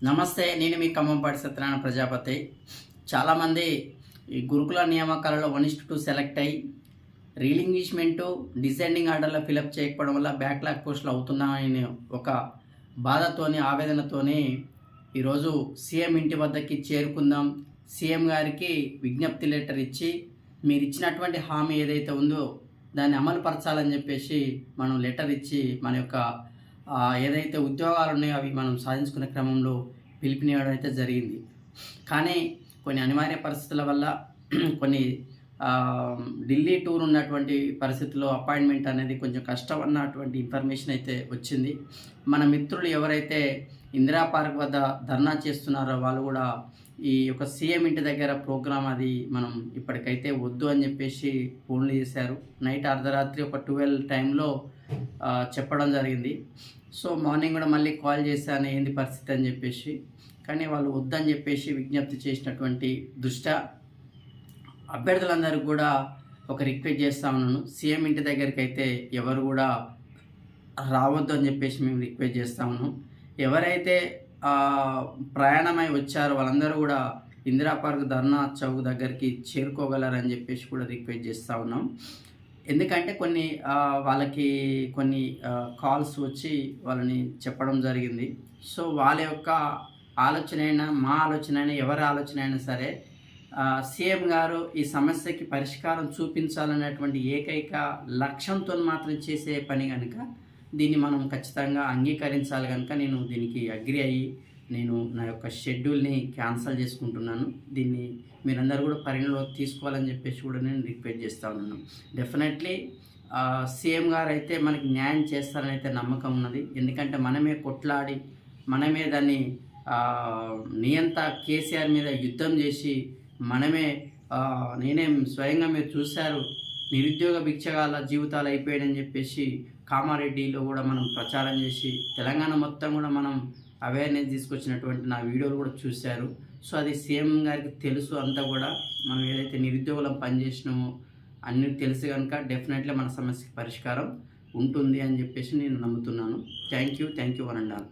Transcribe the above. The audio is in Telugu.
నమస్తే, నేను మీ ఖమ్మంపాటి సత్యనారాయణ ప్రజాపతి. చాలామంది ఈ గురుకుల నియామకాలలో 1:2 సెలెక్ట్ అయ్యి రీలింగ్విష్మెంటు డిసెండింగ్ ఆర్డర్లో ఫిలప్ చేయకపోవడం వల్ల బ్యాక్లాగ్ పోస్టులు అవుతున్నాయని ఒక బాధతోని, ఆవేదనతోని ఈరోజు సీఎం ఇంటి వద్దకి చేరుకుందాం, సీఎం గారికి విజ్ఞప్తి లెటర్ ఇచ్చి మీరు ఇచ్చినటువంటి హామీ ఏదైతే ఉందో దాన్ని అమలు పరచాలని చెప్పేసి మనం లెటర్ ఇచ్చి మన యొక్క ఏదైతే ఉద్యోగాలు ఉన్నాయో అవి మనం సాధించుకునే క్రమంలో పిలుపునివ్వడం అయితే జరిగింది. కానీ కొన్ని అనివార్య పరిస్థితుల వల్ల కొన్ని ఢిల్లీ టూర్ ఉన్నటువంటి పరిస్థితుల్లో అపాయింట్మెంట్ అనేది కొంచెం కష్టం అన్నటువంటి ఇన్ఫర్మేషన్ అయితే వచ్చింది. మన మిత్రులు ఎవరైతే ఇందిరా పార్క్ వద్ద ధర్నా చేస్తున్నారో వాళ్ళు కూడా ఈ యొక్క సీఎం ఇంటి దగ్గర ప్రోగ్రాం అది మనం ఇప్పటికైతే వద్దు అని చెప్పేసి ఫోన్లు చేశారు. నైట్ అర్ధరాత్రి ఒక 12 టైంలో చెప్పడం జరిగింది. సో మార్నింగ్ కూడా మళ్ళీ కాల్ చేశాను ఏంది పరిస్థితి అని చెప్పేసి, కానీ వాళ్ళు వద్దని చెప్పేసి విజ్ఞప్తి చేసినటువంటి దృష్ట్యా అభ్యర్థులందరూ కూడా ఒక రిక్వెస్ట్ చేస్తూ ఉన్నాను. సీఎం ఇంటి దగ్గరికి అయితే ఎవరు కూడా రావద్దు అని చెప్పేసి మేము రిక్వెస్ట్ చేస్తూ ఉన్నాం. ఎవరైతే ప్రయాణమై వచ్చారో వాళ్ళందరూ కూడా ఇందిరా పార్క్ ధర్నా చౌక్ దగ్గరికి చేరుకోగలరని చెప్పేసి కూడా రిక్వెస్ట్ చేస్తూ ఉన్నాం. ఎందుకంటే వాళ్ళకి కొన్ని కాల్స్ వచ్చి వాళ్ళని చెప్పడం జరిగింది. సో వాళ్ళ యొక్క ఆలోచన అయినా మా ఆలోచన అయినా ఎవరి ఆలోచన అయినా సరే సీఎం గారు ఈ సమస్యకి పరిష్కారం చూపించాలనేటువంటి ఏకైక లక్ష్యంతో మాత్రం చేసే పని కనుక దీన్ని మనం ఖచ్చితంగా అంగీకరించాలి కనుక నేను దీనికి అగ్రి అయ్యి నేను నా యొక్క షెడ్యూల్ని క్యాన్సిల్ చేసుకుంటున్నాను. దీన్ని మీరందరూ కూడా పరిగణలోకి తీసుకోవాలని చెప్పేసి కూడా నేను రిక్వెస్ట్ చేస్తూ ఉన్నాను. డెఫినెట్లీ సీఎం గారు అయితే మనకి న్యాయం చేస్తారని అయితే నమ్మకం ఉన్నది. ఎందుకంటే మనమే కొట్లాడి మనమే దాన్ని నియంత కేసీఆర్ మీద యుద్ధం చేసి మనమే నేనే స్వయంగా మీరు చూశారు నిరుద్యోగ భిక్షగాల జీవితాలు అయిపోయాయని చెప్పేసి కామారెడ్డిలో కూడా మనం ప్రచారం చేసి తెలంగాణ మొత్తం కూడా మనం అవేర్నెస్ తీసుకొచ్చినటువంటి నా వీడియోలు కూడా చూశారు. సో అది సీఎం గారికి తెలుసు. అంతా కూడా మనం ఏదైతే నిరుద్యోగులం పనిచేసినామో అన్నీ తెలుసు కనుక డెఫినెట్లీ మన సమస్యకి పరిష్కారం ఉంటుంది అని చెప్పేసి నేను నమ్ముతున్నాను. Thank you one and all.